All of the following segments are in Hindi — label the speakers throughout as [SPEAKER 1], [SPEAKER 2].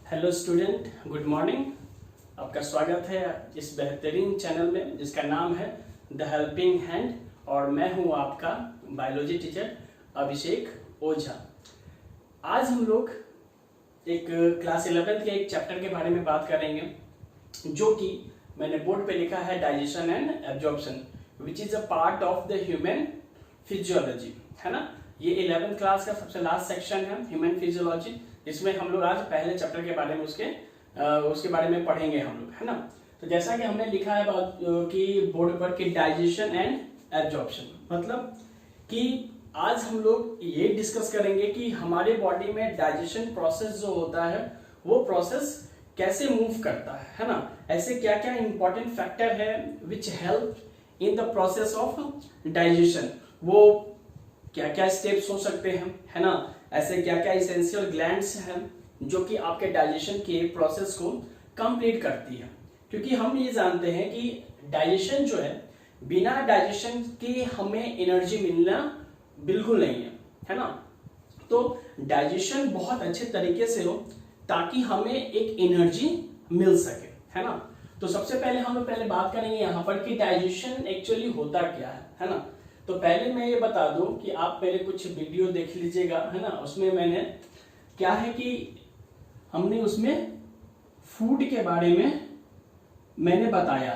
[SPEAKER 1] Hello student, good morning. आपका स्वागत है इस बेहतरीन चैनल में जिसका नाम है द हेल्पिंग हैंड और मैं हूं आपका बायोलॉजी टीचर अभिषेक ओझा। आज हम लोग एक क्लास 11th के एक चैप्टर के बारे में बात करेंगे जो कि मैंने बोर्ड पे लिखा है digestion and absorption which is a part of the human physiology, है ना। ये 11th क्लास का सबसे लास्ट सेक्शन है ह्यूमन फिजियोलॉजी, जिसमें हम लोग आज पहले चैप्टर के बारे में उसके बारे में पढ़ेंगे हम लोग, है ना। तो जैसा कि हमने लिखा है कि बोर्ड पर कि डाइजेशन एंड एब्जॉर्प्शन, मतलब कि आज हम लोग ये डिस्कस करेंगे कि हमारे बॉडी में डाइजेशन प्रोसेस जो होता है वो प्रोसेस कैसे मूव करता है ना। ऐसे क्या क्या इंपॉर्टेंट फैक्टर है which help in the process of digestion, वो क्या क्या स्टेप्स हो सकते हैं, है ना। ऐसे क्या क्या इसेंशियल ग्लैंड्स हैं जो कि आपके डाइजेशन के प्रोसेस को कंप्लीट करती है, क्योंकि हम ये जानते हैं कि डाइजेशन जो है, बिना डाइजेशन के हमें एनर्जी मिलना बिल्कुल नहीं है ना। तो डाइजेशन बहुत अच्छे तरीके से हो ताकि हमें एक एनर्जी मिल सके, है ना। तो सबसे पहले हम लोग बात करेंगे यहाँ पर कि डाइजेशन एक्चुअली होता क्या है ना। तो पहले मैं ये बता दूं कि आप पहले कुछ वीडियो देख लीजिएगा, है ना। उसमें मैंने क्या है कि हमने उसमें फूड के बारे में मैंने बताया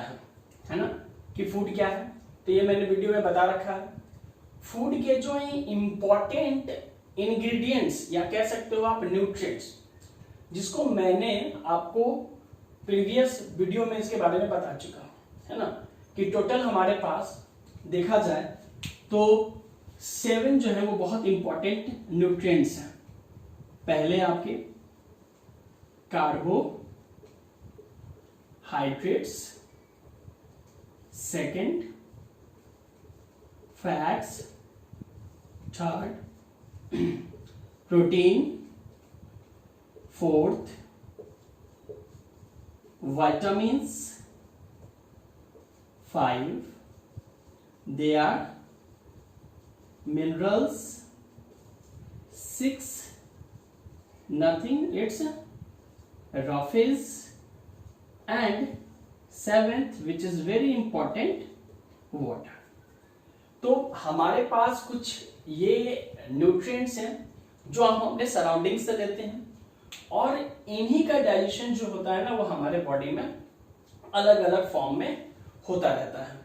[SPEAKER 1] है ना, कि फूड क्या है। तो ये मैंने वीडियो में बता रखा है। फूड के जो इंपॉर्टेंट इंग्रेडिएंट्स या कह सकते हो आप न्यूट्रिएंट्स, जिसको मैंने आपको प्रीवियस वीडियो में इसके बारे में बता चुका है ना, कि टोटल हमारे पास देखा जाए तो 7 जो है वो बहुत इंपॉर्टेंट न्यूट्रिएंट्स हैं। पहले आपके carbohydrates, second fats, third protein, fourth vitamins, 5 they are minerals, 6 nothing it's roughage, and 7th which is very important water। तो हमारे पास कुछ ये न्यूट्रिएंट्स हैं जो हम अपने सराउंडिंग्स से लेते हैं और इन्हीं का डाइजेशन जो होता है ना वो हमारे बॉडी में अलग अलग फॉर्म में होता रहता है।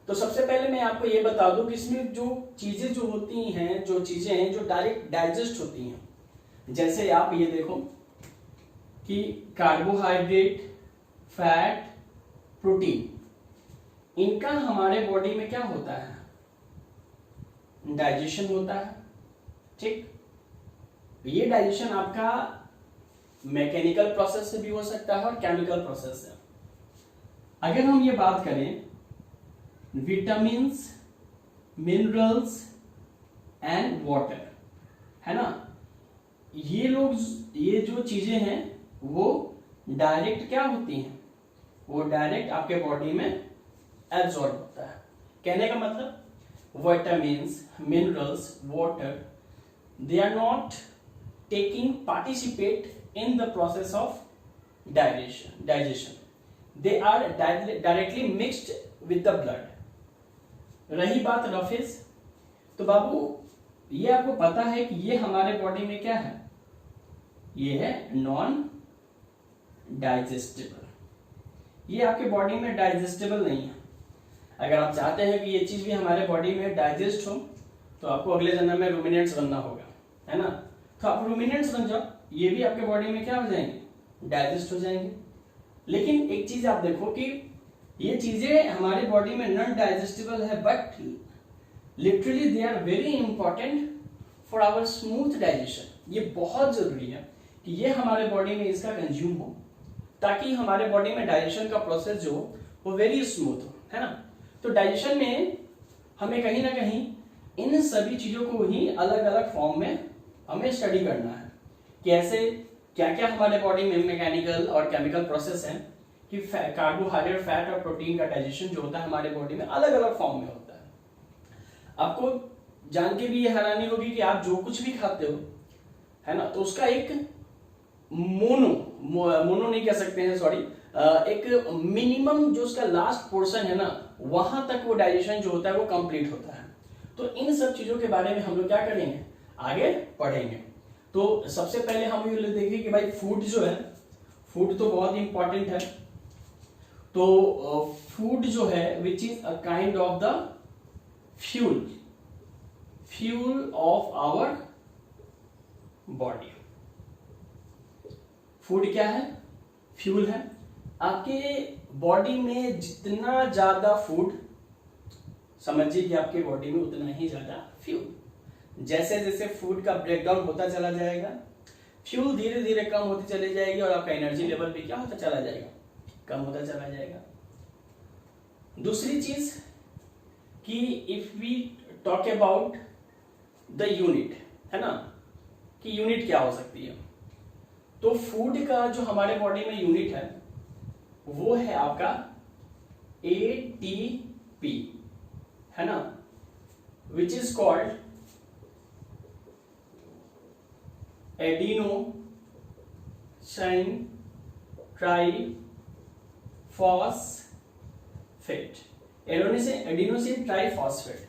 [SPEAKER 1] तो सबसे पहले मैं आपको ये बता दूं कि इसमें जो चीजें जो होती हैं, जो चीजें हैं जो डायरेक्ट डाइजेस्ट होती हैं, जैसे आप ये देखो कि कार्बोहाइड्रेट, फैट, प्रोटीन, इनका हमारे बॉडी में क्या होता है, डाइजेशन होता है। ठीक, ये डाइजेशन आपका मैकेनिकल प्रोसेस से भी हो सकता है और केमिकल प्रोसेस से। अगर हम ये बात करें विटामिन्स, मिनरल्स एंड वाटर, है ना, ये जो चीजें हैं वो डायरेक्ट क्या होती हैं, वो डायरेक्ट आपके बॉडी में एब्जॉर्ब होता है। कहने का मतलब vitamins, minerals, water, they are not taking participate in the process of digestion, they are directly mixed with the blood। रही बात रफेज, तो बाबू ये आपको पता है कि ये हमारे बॉडी में क्या है, ये है नॉन डाइजेस्टेबल, ये आपके बॉडी में डाइजेस्टेबल नहीं है। अगर आप चाहते हैं कि ये चीज भी हमारे बॉडी में डाइजेस्ट हो तो आपको अगले जन्म में रूमिनेंट्स बनना होगा, है ना। तो आप रूमिनेंट्स बन जाओ, ये भी आपके बॉडी में क्या हो जाएंगे, डाइजेस्ट हो जाएंगे। लेकिन एक चीज आप देखो कि ये चीजें हमारे बॉडी में नॉन डाइजेस्टेबल है, but literally they are very important for our smooth digestion. ये बहुत जरूरी है कि ये हमारे बॉडी में इसका कंज्यूम हो ताकि हमारे बॉडी में डाइजेशन का प्रोसेस जो वो वेरी स्मूथ हो, है ना। तो डाइजेशन में हमें कहीं ना कहीं इन सभी चीजों को ही अलग अलग फॉर्म में हमें स्टडी करना है कि ऐसे क्या क्या हमारे बॉडी में मैकेनिकल और केमिकल प्रोसेस है कि कार्बोहाइड्रेट, फैट और प्रोटीन का डाइजेशन जो होता है हमारे बॉडी में अलग अलग फॉर्म में होता है। आपको जान के भी ये हैरानी होगी कि आप जो कुछ भी खाते हो, है ना, तो उसका एक मोनो मोनो नहीं कह सकते हैं, सॉरी, एक मिनिमम जो उसका लास्ट पोर्शन है ना, वहां तक वो डाइजेशन जो होता है वो कंप्लीट होता है। तो इन सब चीजों के बारे में हम लोग क्या करेंगे, आगे पढ़ेंगे। तो सबसे पहले हम ये देखेंगे कि भाई फूड जो है, फूड तो बहुत इंपॉर्टेंट है। तो फूड जो है which is a kind of the fuel of our body. Food क्या है, फ्यूल है। आपके बॉडी में जितना ज्यादा फूड, समझिए कि आपके बॉडी में उतना ही ज्यादा फ्यूल। जैसे जैसे फूड का ब्रेकडाउन होता चला जाएगा, फ्यूल धीरे धीरे कम होती चली जाएगी और आपका एनर्जी लेवल भी क्या होता चला जाएगा, कम होता चला जाएगा। दूसरी चीज कि if we talk about the unit, है ना, कि यूनिट क्या हो सकती है, तो फूड का जो हमारे बॉडी में यूनिट है वो है आपका ATP, है ना, which is called adenosine triphosphate. Adenosine triphosphate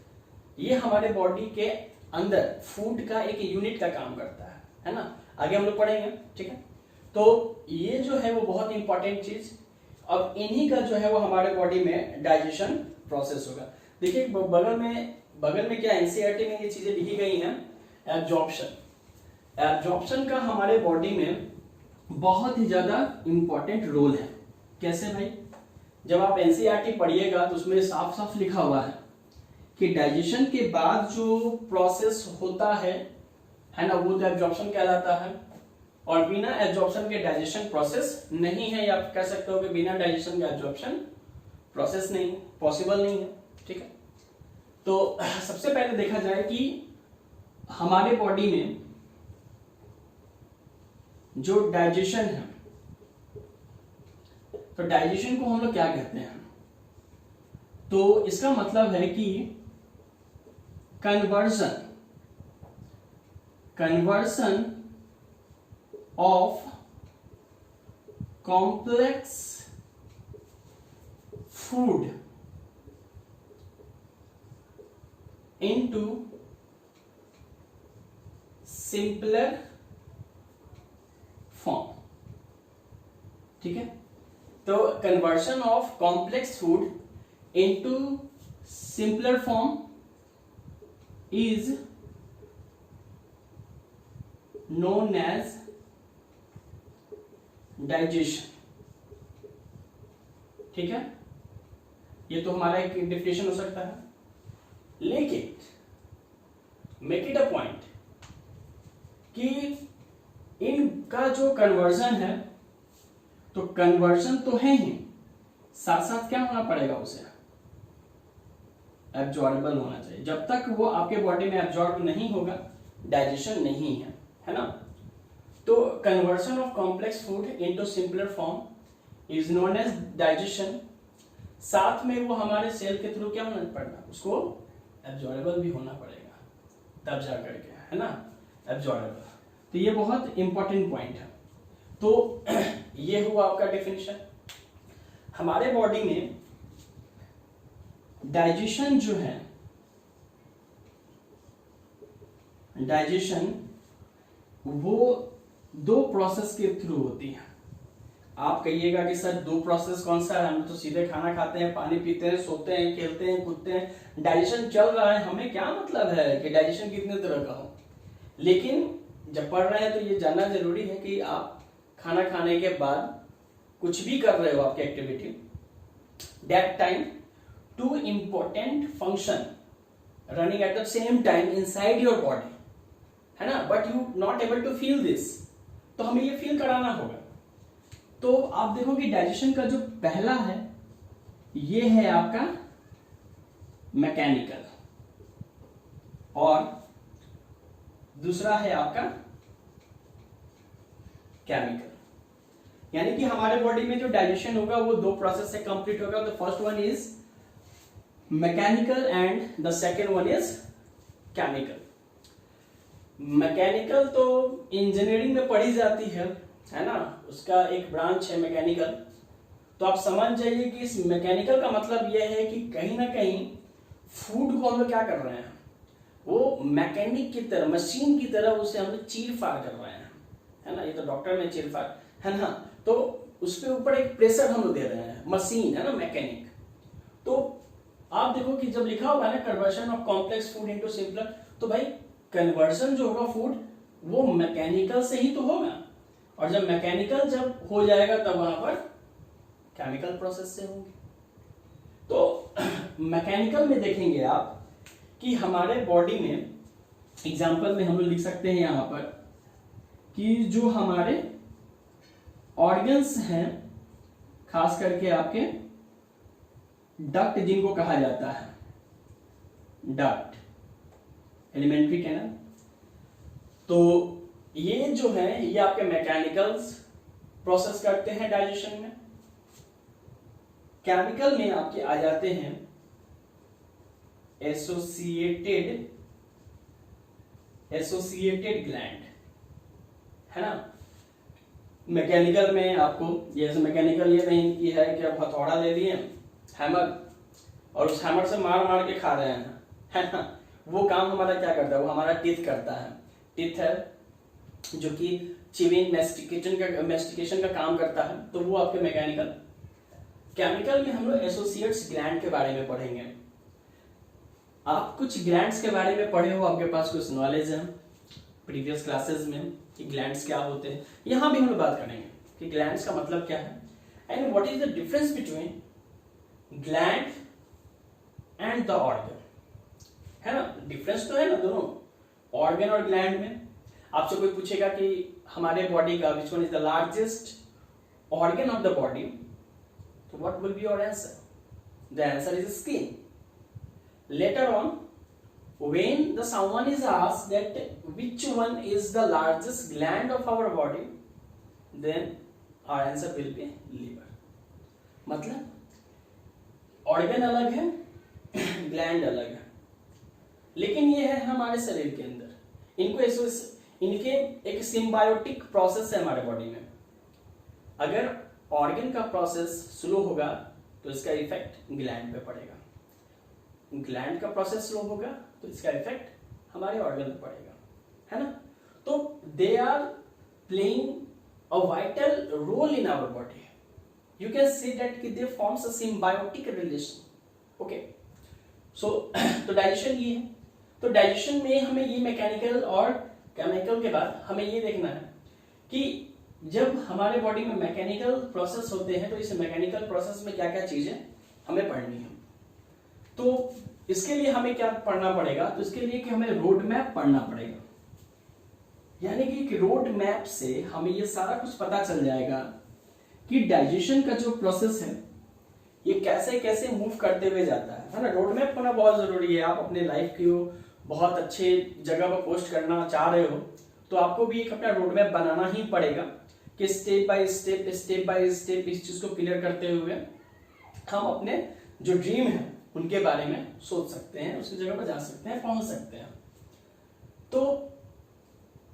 [SPEAKER 1] ये हमारे बॉडी के अंदर फूड का एक यूनिट का काम करता है ना। आगे हम लोग पढ़ेंगे, ठीक है। तो ये जो है वो बहुत इंपॉर्टेंट चीज, अब इन्हीं का जो है वो हमारे बॉडी में डाइजेशन प्रोसेस होगा। देखिए बगल में क्या एनसीईआरटी में ये चीजें लिखी गई हैं, एब्जॉर्प्शन का हमारे बॉडी में बहुत ही ज्यादा इंपॉर्टेंट रोल है। कैसे भाई, जब आप एनसीईआरटी पढ़िएगा तो उसमें साफ साफ लिखा हुआ है कि डाइजेशन के बाद जो प्रोसेस होता है ना, वो तो एब्जॉर्प्शन कहलाता है। और बिना एब्जॉर्प्शन के डाइजेशन प्रोसेस नहीं है, या आप कह सकते हो कि बिना डाइजेशन के एब्जॉर्प्शन प्रोसेस नहीं, पॉसिबल नहीं है, ठीक है। तो सबसे पहले देखा जाए कि हमारे बॉडी में जो डाइजेशन है, तो डाइजेशन को हम लोग क्या कहते हैं, तो इसका मतलब है कि conversion of complex food into simpler form, ठीक है। तो conversion of complex food into simpler form is known as digestion, ठीक है। ये तो हमारा एक डेफिनेशन हो सकता है, लेकिन मेक इट अ पॉइंट कि इनका जो कन्वर्जन है, तो कन्वर्जन तो है ही, साथ साथ क्या होना पड़ेगा, उसे एब्जॉर्बेबल होना चाहिए। जब तक वो आपके बॉडी में एब्जॉर्ब नहीं होगा, डाइजेशन नहीं है ना। तो conversion of complex food into simpler form is known as digestion. साथ में वो हमारे सेल के थ्रू क्या होना पड़ना, उसको एब्जॉर्बेबल भी होना पड़ेगा, तब जा करके, है ना, एब्जॉर्बेबल। तो ये बहुत इंपॉर्टेंट पॉइंट है। तो ये हुआ आपका डेफिनेशन। हमारे बॉडी में डाइजेशन जो है, डाइजेशन वो दो प्रोसेस के थ्रू होती है। आप कहिएगा कि सर दो प्रोसेस कौन सा है, हम तो सीधे खाना खाते हैं, पानी पीते हैं, सोते हैं, खेलते हैं, कूदते हैं, डाइजेशन चल रहा है, हमें क्या मतलब है कि डाइजेशन कितने तरह का हो। लेकिन जब पढ़ रहे हैं तो ये जानना जरूरी है कि आप खाना खाने के बाद कुछ भी कर रहे हो, आपकी activity, that time to important function running at the same time inside your body, है ना, but you not able to feel this, तो हमें ये फील कराना होगा। तो आप देखो कि डाइजेशन का जो पहला है ये है आपका मैकेनिकल, और दूसरा है आपका केमिकल। यानी कि हमारे बॉडी में जो डाइजेशन होगा वो दो प्रोसेस से कंप्लीट होगा। The first one is mechanical and the second one is chemical. Mechanical तो इंजीनियरिंग में पढ़ी जाती है है ना, उसका एक ब्रांच है मैकेनिकल। तो आप समझ जाइए कि इस मैकेनिकल का मतलब यह है कि कहीं ना कहीं फूड को हम लोग क्या कर रहे हैं, वो मैकेनिक की तरह, मशीन की तरह उसे हम लोग चीर फाड़ कर रहे हैं, है ना। ये तो डॉक्टर में चीर फाड़ है ना, तो उस पर ऊपर एक प्रेशर हम लोग दे रहे हैं, मशीन है ना, मैकेनिक। तो आप देखो कि जब लिखा हुआ है ना conversion of complex food into simpler, तो भाई कन्वर्शन जो होगा फूड वो मैकेनिकल से ही तो होगा, और जब मैकेनिकल जब हो जाएगा तब वहां पर केमिकल प्रोसेस से होंगे। तो मैकेनिकल में देखेंगे आप कि हमारे बॉडी में, एग्जांपल में हम लोग लिख सकते हैं यहां पर कि जो हमारे ऑर्गन्स हैं, खास करके आपके डक्ट जिनको कहा जाता है, डक्ट, एलिमेंट्री कैनल, तो ये जो है ये आपके मैकेनिकल्स प्रोसेस करते हैं डाइजेशन में। केमिकल में आपके आ जाते हैं एसोसिएटेड ग्लैंड, है ना। मैकेनिकल में आपको, जैसे मैकेनिकल ये नहीं कि है कि आप हथौड़ा ले लिए, हैमर, और उस हैमर से मार मार के खा रहे हैं, है ना। वो काम हमारा क्या करता है, वो हमारा टीथ करता है। टीथ है जो कि चिविंग मेस्टिकेशन का काम करता है, तो वो आपके मैकेनिकल। केमिकल में हम लोग एसोसिएट्स ग्लैंड के बारे में पढ़ेंगे। आप कुछ ग्लैंड्स के बारे में पढ़े हो, आपके पास कुछ नॉलेज है प्रीवियस क्लासेस में कि ग्लैंड्स क्या होते हैं। यहां भी हम लोग बात करेंगे कि ग्लैंड्स का मतलब क्या है and what is the difference between gland and the organ, है ना। डिफरेंस तो है ना दोनों, ऑर्गन और ग्लैंड में। आपसे कोई पूछेगा कि हमारे बॉडी का which one is the largest organ of the body, तो what will be your answer? The answer is skin. Later on, when the someone is asked that which one is the largest gland of our body, then our answer will be liver. मतलब ऑर्गन अलग है, ग्लैंड अलग है, लेकिन ये है हमारे शरीर के अंदर। इनके एक सिम्बायोटिक प्रोसेस है हमारे बॉडी में। अगर ऑर्गन का प्रोसेस स्लो होगा तो इसका इफेक्ट ग्लैंड पे पड़ेगा, ग्लैंड का प्रोसेस स्लो होगा तो इसका इफेक्ट हमारे ऑर्गन पे पड़ेगा, है ना। तो they are playing a vital role in our body. You can say that कि they forms a symbiotic relation. Okay, so तो डाइजेशन ये है। तो डाइजेशन में हमें ये मैकेनिकल और केमिकल के बाद हमें ये देखना है कि जब हमारे बॉडी में मैकेनिकल प्रोसेस होते हैं तो इस मैकेनिकल प्रोसेस में क्या क्या चीजें हमें पढ़नी है। तो इसके लिए हमें क्या पढ़ना पड़ेगा, तो इसके लिए कि हमें रोड मैप पढ़ना पड़ेगा, यानी कि रोड मैप से हमें ये सारा कुछ पता चल जाएगा कि डाइजेशन का जो प्रोसेस है ये कैसे कैसे मूव करते हुए जाता है ना। रोड मैप होना बहुत जरूरी है। आप अपने लाइफ की बहुत अच्छे जगह पर पोस्ट करना चाह रहे हो तो आपको भी एक अपना रोड मैप बनाना ही पड़ेगा कि स्टेप बाय स्टेप इस चीज को क्लियर करते हुए हम अपने जो ड्रीम है उनके बारे में सोच सकते हैं, उसकी जगह पर जा सकते हैं, पहुंच सकते हैं। तो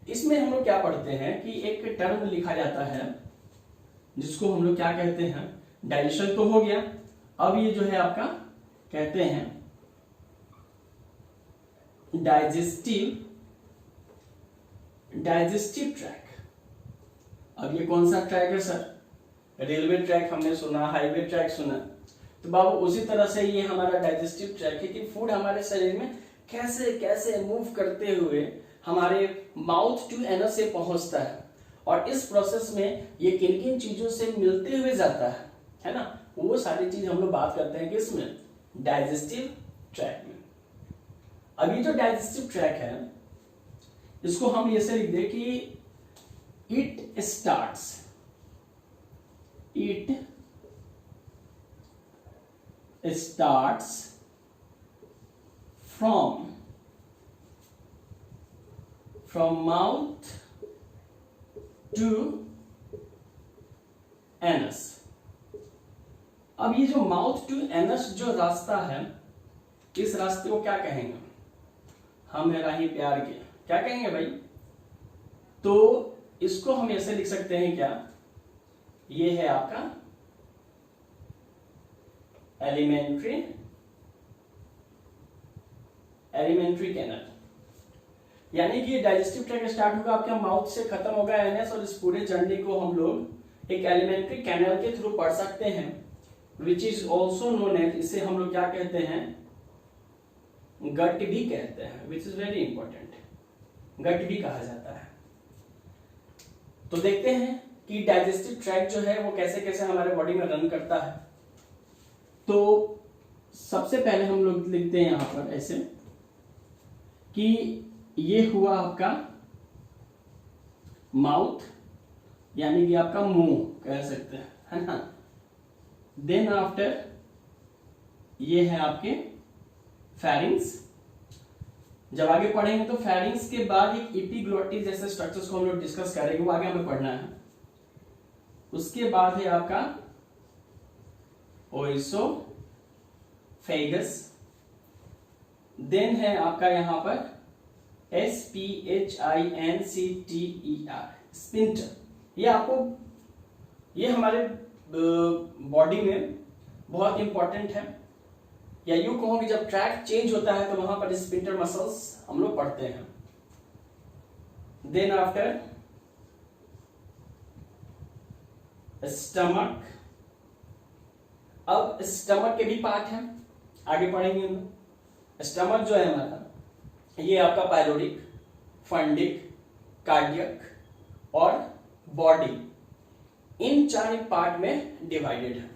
[SPEAKER 1] इसमें हम लोग क्या पढ़ते हैं कि एक टर्म लिखा जाता है जिसको हम लोग क्या कहते हैं, डाइजेशन तो हो गया। अब ये जो है आपका कहते हैं डाइजेस्टिव ट्रैक। अब ये कौन सा ट्रैक है सर? रेलवे ट्रैक हमने सुना, हाईवे ट्रैक सुना, तो बाबू उसी तरह से ये हमारा डाइजेस्टिव ट्रैक है कि फूड हमारे शरीर में कैसे कैसे मूव करते हुए हमारे माउथ टू एनस से पहुंचता है, और इस प्रोसेस में ये किन किन चीजों से मिलते हुए जाता है ना, वो सारी चीज हम लोग बात करते हैं किसमें, डाइजेस्टिव ट्रैक में। अभी जो डाइजेस्टिव ट्रैक है इसको हम ऐसे लिख दे कि it starts from mouth to anus। अब ये जो माउथ टू एनस जो रास्ता है, इस रास्ते को क्या कहेंगे हम? है राही प्यार के, क्या कहेंगे भाई? तो इसको हम ऐसे लिख सकते हैं क्या, ये है आपका एलिमेंट्री कैनल, यानी कि डाइजेस्टिव ट्रैक्ट स्टार्ट होगा आपके माउथ से, खत्म होगा एनएस, और इस पूरे जर्नी को हम लोग एक एलिमेंट्री कैनल के थ्रू पढ़ सकते हैं, which is also known as, इसे हम लोग क्या कहते हैं, गट भी कहते हैं, विच इज वेरी इंपॉर्टेंट, गट भी कहा जाता है। तो देखते हैं कि डाइजेस्टिव ट्रैक्ट जो है वो कैसे कैसे हमारे बॉडी में रन करता है। तो सबसे पहले हम लोग लिखते हैं यहां पर ऐसे कि ये हुआ आपका माउथ, यानी कि आपका मुंह कह सकते हैं, है ना। देन आफ्टर ये है आपके फेरिंग्स। जब आगे पढ़ेंगे तो फेरिंग्स के बाद एक एपिग्लोटिस जैसे स्ट्रक्चर्स को हम लोग डिस्कस करेंगे, वो आगे हमें पढ़ना है। उसके बाद है आपका ओइसोफेगस, देन है आपका यहां पर SPHINCTER स्पिंटर। ये आपको, ये हमारे बॉडी में बहुत इंपॉर्टेंट है, या यूं कहो कि जब ट्रैक चेंज होता है तो वहां पर स्पिंटर मसल्स हम लोग पढ़ते हैं। Then after stomach. अब स्टमक के भी पार्ट हैं, आगे पढ़ेंगे हम। स्टमक जो है हमारा, ये आपका पायलोरिक, फंडिक, कार्डियक और बॉडी, इन 4 पार्ट में डिवाइडेड है।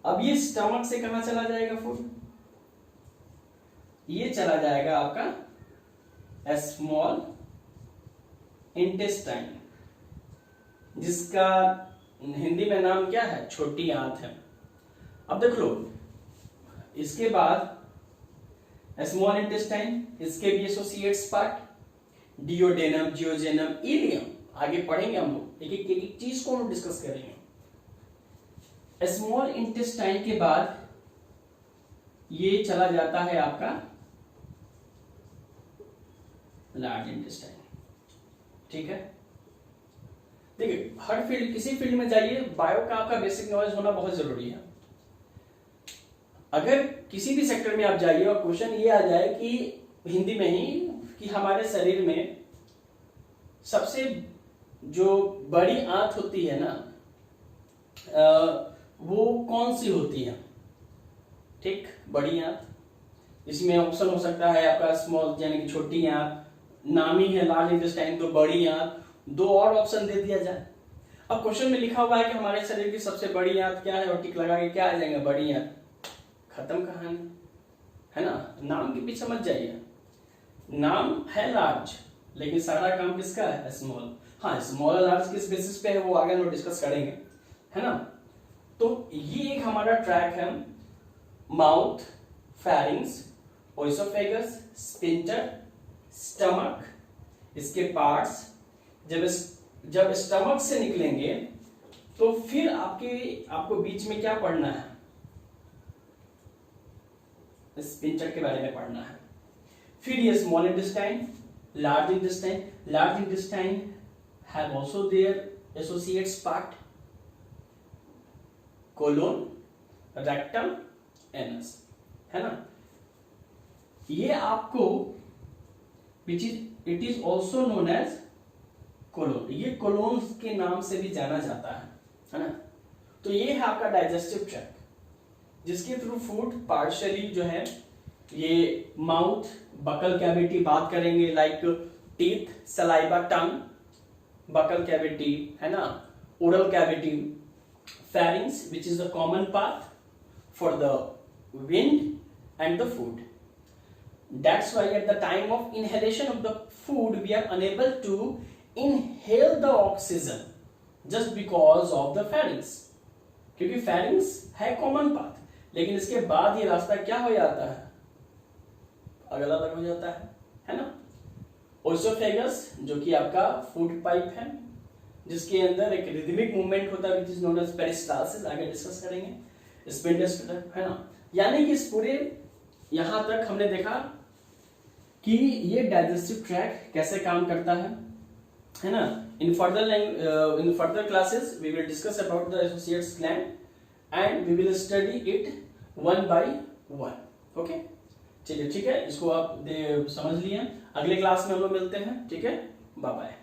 [SPEAKER 1] अब ये स्टमक से कहां चला जाएगा फूड, ये चला जाएगा आपका स्मॉल इंटेस्टाइन, जिसका हिंदी में नाम क्या है, छोटी आंत है। अब देख लो, इसके बाद स्मॉल इंटेस्टाइन, इसके भी एसोसिएट्स पार्ट, डियोडेनम, जियोजेनम, इलियम, आगे पढ़ेंगे हम लोग, एक एक चीज को हम डिस्कस करेंगे। स्मॉल इंटेस्टाइन के बाद ये चला जाता है आपका लार्ज इंटेस्टाइन, ठीक है। देखिए, हर फील्ड, किसी फील्ड में जाइए, बायो का आपका बेसिक नॉलेज होना बहुत जरूरी है। अगर किसी भी सेक्टर में आप जाइए और क्वेश्चन ये आ जाए कि हिंदी में ही, कि हमारे शरीर में सबसे जो बड़ी आंत होती है ना, वो कौन सी होती है, ठीक, बड़ी आंत, इसमें ऑप्शन हो सकता है आपका स्मॉल यानी कि छोटी आंत, नामी है लार्ज इंटेस्टाइन तो बड़ी आंत, 2 और ऑप्शन दे दिया जाए। अब क्वेश्चन में लिखा हुआ है कि हमारे शरीर की सबसे बड़ी आंत क्या है, और टिक लगा के क्या आ जाएगा, बड़ी आंत, खत्म कहानी, है ना। नाम के पीछे मत जाइए, नाम है लार्ज, लेकिन सारा काम किसका है, स्मॉल। हाँ, स्मॉल और लार्ज किस बेसिस पे है वो आगे हम डिस्कस करेंगे, है ना। तो ये एक हमारा ट्रैक है, mouth, pharynx, oesophagus, sphincter, stomach, इसके पार्ट्स। जब स्टमक से निकलेंगे तो फिर आपको बीच में क्या पढ़ना है, स्पिंटर के बारे में पढ़ना है। फिर ये small intestine, large intestine. Large intestine have also their associates part, colon, rectum, anus, है ना। ये आपको it is also known as colon, ये कोलोन के नाम से भी जाना जाता है ना। तो ये है आपका डाइजेस्टिव ट्रैक्ट, जिसके थ्रू फूड पार्शियली जो है, ये माउथ, बकल कैविटी बात करेंगे, लाइक टीथ, सलाइवा, टंग, बकल कैविटी, है ना, oral cavity, pharynx which is the common path for the wind and the food. That's why at the time of inhalation of the food we are unable to inhale the oxygen just because of the pharynx, क्योंकि pharynx है common path, लेकिन इसके बाद ये रास्ता क्या हो जाता है, अगला अलग हो जाता है ना। ओइसोफेगस जो कि आपका फूड पाइप है, जिसके अंदर एक रिदमिक मूवमेंट होता है, which is known as peristalsis, आगे डिस्कस करेंगे। स्पिंटर, है ना। यानी कि इस पूरे यहां तक हमने देखा कि ये डाइजेस्टिव ट्रैक्ट कैसे काम करता है, है ना। In further classes we will discuss about the associates gland and we will study it one by one. Okay, चलिए ठीक है, इसको आप समझ लिए। अगले क्लास में हम लोग मिलते हैं, ठीक है, बाय बाय।